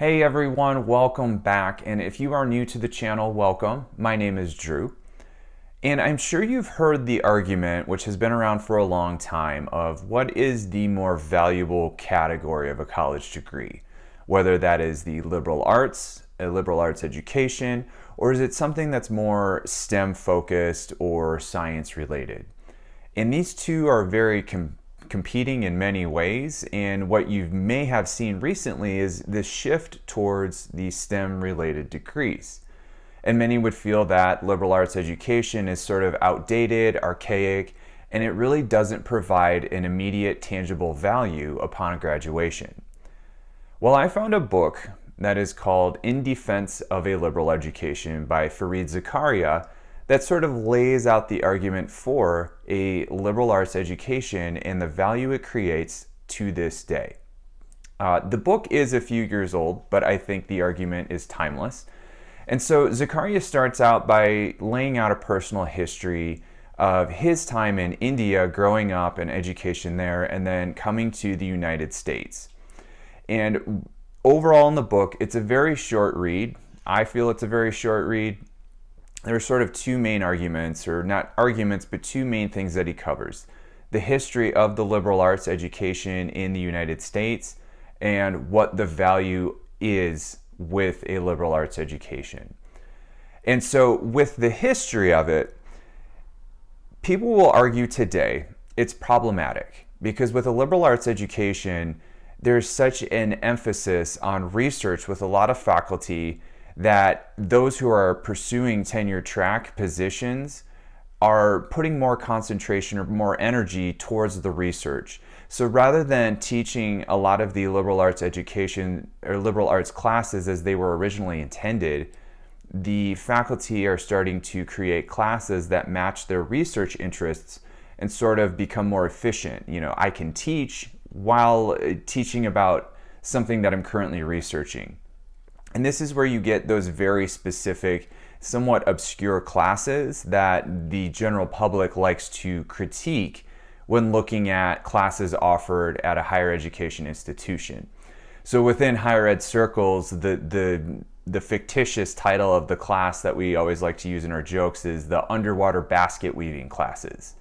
Hey everyone, welcome back. And if you are new to the channel, welcome. My name is Drew. And I'm sure you've heard the argument, which has been around for a long time, of what is the more valuable category of a college degree? Whether that is the liberal arts, a liberal arts education, or is it something that's more STEM focused or science related? And these two are very competing in many ways, and what you may have seen recently is this shift towards the STEM related degrees. And many would feel that liberal arts education is sort of outdated, archaic, and it really doesn't provide an immediate tangible value upon graduation. Well, I found a book that is called In Defense of a Liberal Education by Fareed Zakaria that sort of lays out the argument for a liberal arts education and the value it creates to this day. The book is a few years old, but I think the argument is timeless. And so Zakaria starts out by laying out a personal history of his time in India, growing up and education there, and then coming to the United States. And overall in the book, it's a very short read. I feel it's a very short read. There are sort of two main arguments, or not arguments, but two main things that he covers. The history of the liberal arts education in the United States and what the value is with a liberal arts education. And so with the history of it, people will argue today it's problematic because with a liberal arts education, there's such an emphasis on research with a lot of faculty that those who are pursuing tenure track positions are putting more concentration or more energy towards the research. So rather than teaching a lot of the liberal arts education or liberal arts classes as they were originally intended, the faculty are starting to create classes that match their research interests and sort of become more efficient. I can teach while teaching about something that I'm currently researching. And this is where you get those very specific, somewhat obscure classes that the general public likes to critique when looking at classes offered at a higher education institution. So within higher ed circles, the fictitious title of the class that we always like to use in our jokes is the underwater basket weaving classes.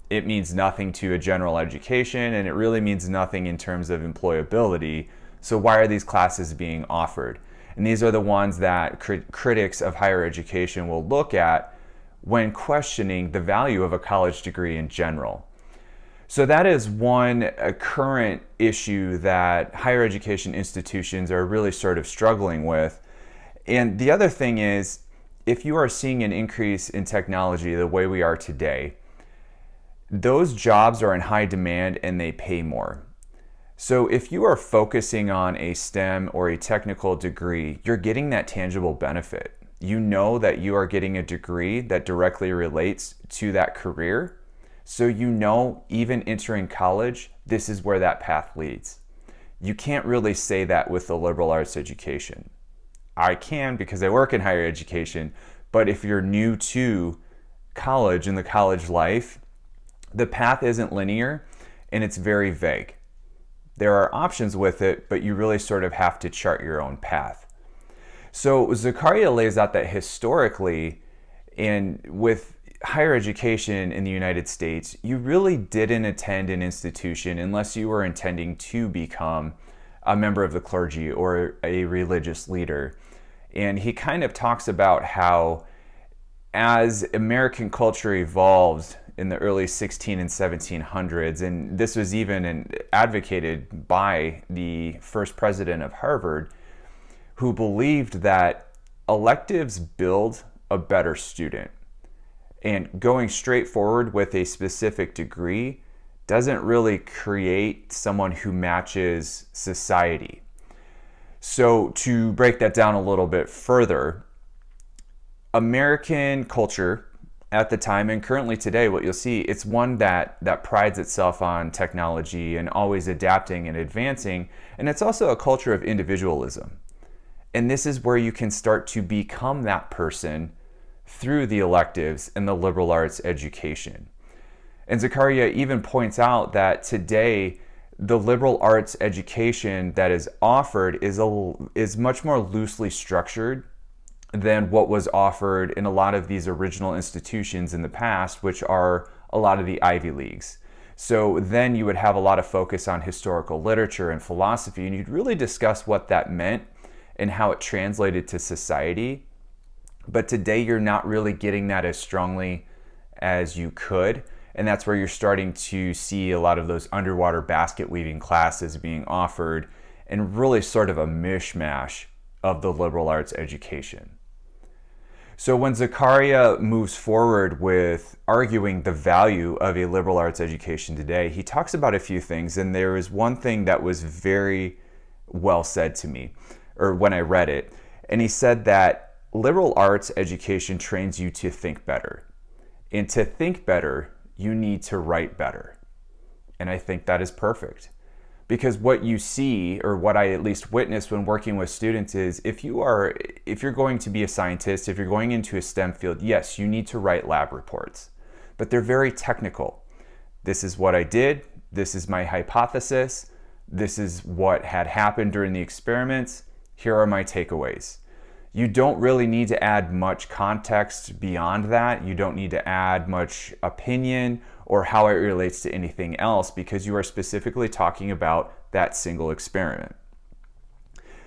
It means nothing to a general education, and it really means nothing in terms of employability. So why are these classes being offered? And these are the ones that critics of higher education will look at when questioning the value of a college degree in general. So that is one current issue that higher education institutions are really sort of struggling with. And the other thing is, if you are seeing an increase in technology the way we are today, those jobs are in high demand and they pay more. So if you are focusing on a STEM or a technical degree, you're getting that tangible benefit. You know that you are getting a degree that directly relates to that career. So you know, even entering college, this is where that path leads. You can't really say that with the liberal arts education. I can because I work in higher education, but if you're new to college and the college life, the path isn't linear and it's very vague. There are options with it, but you really sort of have to chart your own path. So Zakaria lays out that historically, and with higher education in the United States, you really didn't attend an institution unless you were intending to become a member of the clergy or a religious leader. And he kind of talks about how as American culture evolved in the early 16 and 1700s, and this was even advocated by the first president of Harvard, who believed that electives build a better student. And going straight forward with a specific degree doesn't really create someone who matches society. So to break that down a little bit further, American culture at the time and currently today, what you'll see, it's one that prides itself on technology and always adapting and advancing. And it's also a culture of individualism. And this is where you can start to become that person through the electives and the liberal arts education. And Zakaria even points out that today the liberal arts education that is offered is much more loosely structured than what was offered in a lot of these original institutions in the past, which are a lot of the Ivy Leagues. So then you would have a lot of focus on historical literature and philosophy, and you'd really discuss what that meant and how it translated to society. But today you're not really getting that as strongly as you could. And that's where you're starting to see a lot of those underwater basket weaving classes being offered, and really sort of a mishmash of the liberal arts education. So when Zaccaria moves forward with arguing the value of a liberal arts education today, he talks about a few things, and there is one thing that was very well said to me, or when I read it, and he said that liberal arts education trains you to think better. And to think better, you need to write better. And I think that is perfect. Because what you see, or what I at least witness when working with students, is if you're going to be a scientist, if you're going into a STEM field, yes, you need to write lab reports. But they're very technical. This is what I did, this is my hypothesis, this is what had happened during the experiments, here are my takeaways. You don't really need to add much context beyond that. You don't need to add much opinion or how it relates to anything else, because you are specifically talking about that single experiment.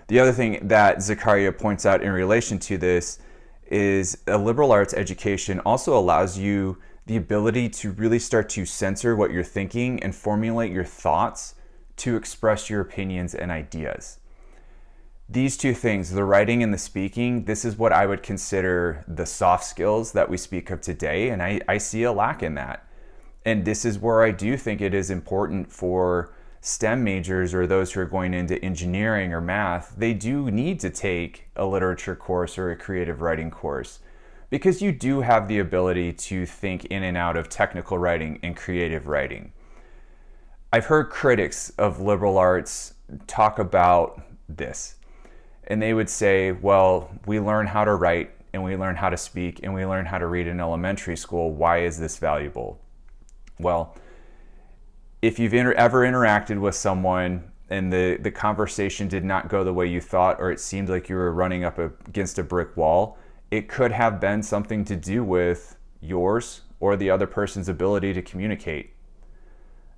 The other thing that Zaccaria points out in relation to this is a liberal arts education also allows you the ability to really start to censor what you're thinking and formulate your thoughts to express your opinions and ideas. These two things, the writing and the speaking, this is what I would consider the soft skills that we speak of today, and I see a lack in that. And this is where I do think it is important for STEM majors or those who are going into engineering or math. They do need to take a literature course or a creative writing course, because you do have the ability to think in and out of technical writing and creative writing. I've heard critics of liberal arts talk about this. And they would say, well, we learn how to write and we learn how to speak and we learn how to read in elementary school. Why is this valuable? Well, if you've ever interacted with someone and the conversation did not go the way you thought, or it seemed like you were running up against a brick wall, it could have been something to do with yours or the other person's ability to communicate.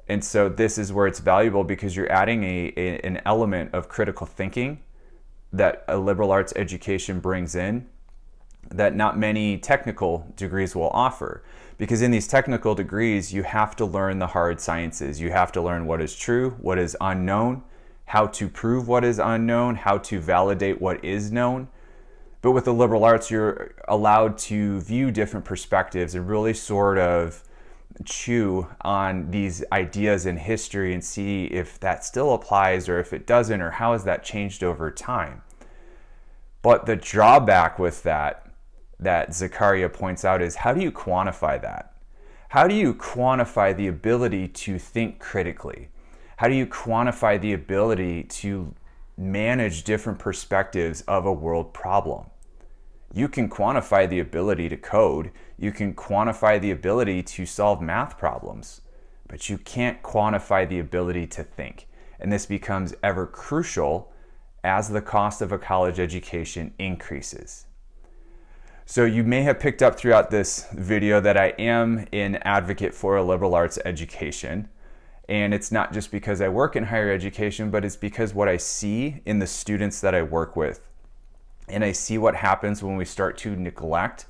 And so this is where it's valuable, because you're adding an element of critical thinking that a liberal arts education brings in that not many technical degrees will offer. Because in these technical degrees, you have to learn the hard sciences. You have to learn what is true, what is unknown, how to prove what is unknown, how to validate what is known. But with the liberal arts, you're allowed to view different perspectives and really sort of chew on these ideas in history and see if that still applies or if it doesn't, or how has that changed over time. But the drawback with that Zaccaria points out is, how do you quantify that? How do you quantify the ability to think critically? How do you quantify the ability to manage different perspectives of a world problem? You can quantify the ability to code, you can quantify the ability to solve math problems, but you can't quantify the ability to think. And this becomes ever crucial as the cost of a college education increases. So you may have picked up throughout this video that I am an advocate for a liberal arts education. And it's not just because I work in higher education, but it's because what I see in the students that I work with. And I see what happens when we start to neglect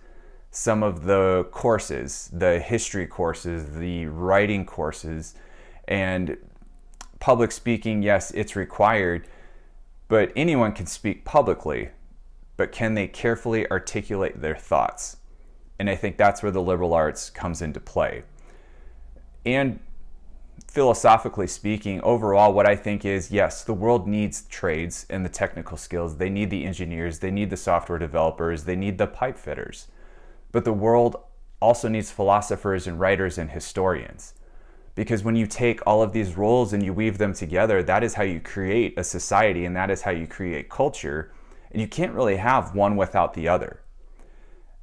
some of the courses, the history courses, the writing courses, and public speaking. Yes, it's required, but anyone can speak publicly, but can they carefully articulate their thoughts? And I think that's where the liberal arts comes into play. And philosophically speaking, overall, what I think is, yes, the world needs trades and the technical skills. They need the engineers, they need the software developers, they need the pipe fitters. But the world also needs philosophers and writers and historians. Because when you take all of these roles and you weave them together, that is how you create a society, and that is how you create culture. And you can't really have one without the other.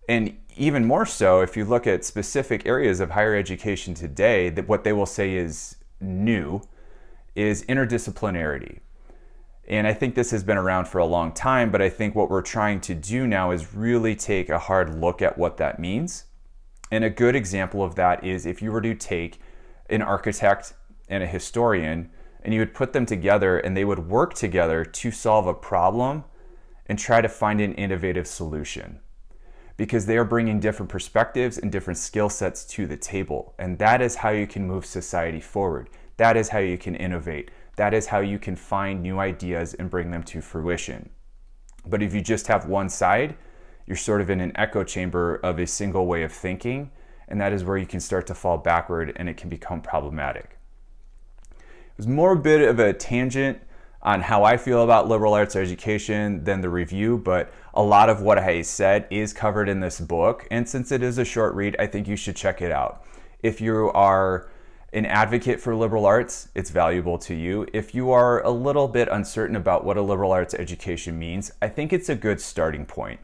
And even more so, if you look at specific areas of higher education today, that what they will say is new is interdisciplinarity. And I think this has been around for a long time, but I think what we're trying to do now is really take a hard look at what that means. And a good example of that is if you were to take an architect and a historian and you would put them together and they would work together to solve a problem and try to find an innovative solution, because they are bringing different perspectives and different skill sets to the table. And that is how you can move society forward. That is how you can innovate. That is how you can find new ideas and bring them to fruition. But if you just have one side, you're sort of in an echo chamber of a single way of thinking, and that is where you can start to fall backward and it can become problematic. It was more a bit of a tangent on how I feel about liberal arts education than the review, but a lot of what I said is covered in this book, and since it is a short read, I think you should check it out. If you are an advocate for liberal arts, it's valuable to you. If you are a little bit uncertain about what a liberal arts education means, I think it's a good starting point.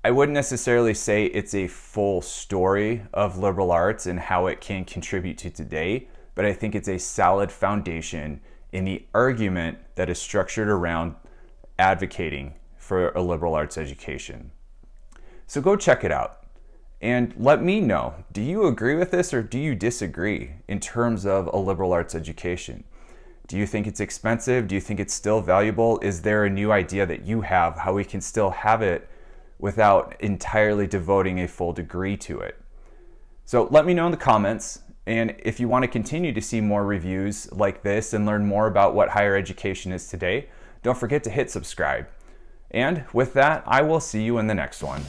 I wouldn't necessarily say it's a full story of liberal arts and how it can contribute to today, but I think it's a solid foundation in the argument that is structured around advocating for a liberal arts education. So go check it out. And let me know, do you agree with this or do you disagree in terms of a liberal arts education? Do you think it's expensive? Do you think it's still valuable? Is there a new idea that you have how we can still have it without entirely devoting a full degree to it? So let me know in the comments. And if you want to continue to see more reviews like this and learn more about what higher education is today, don't forget to hit subscribe. And with that, I will see you in the next one.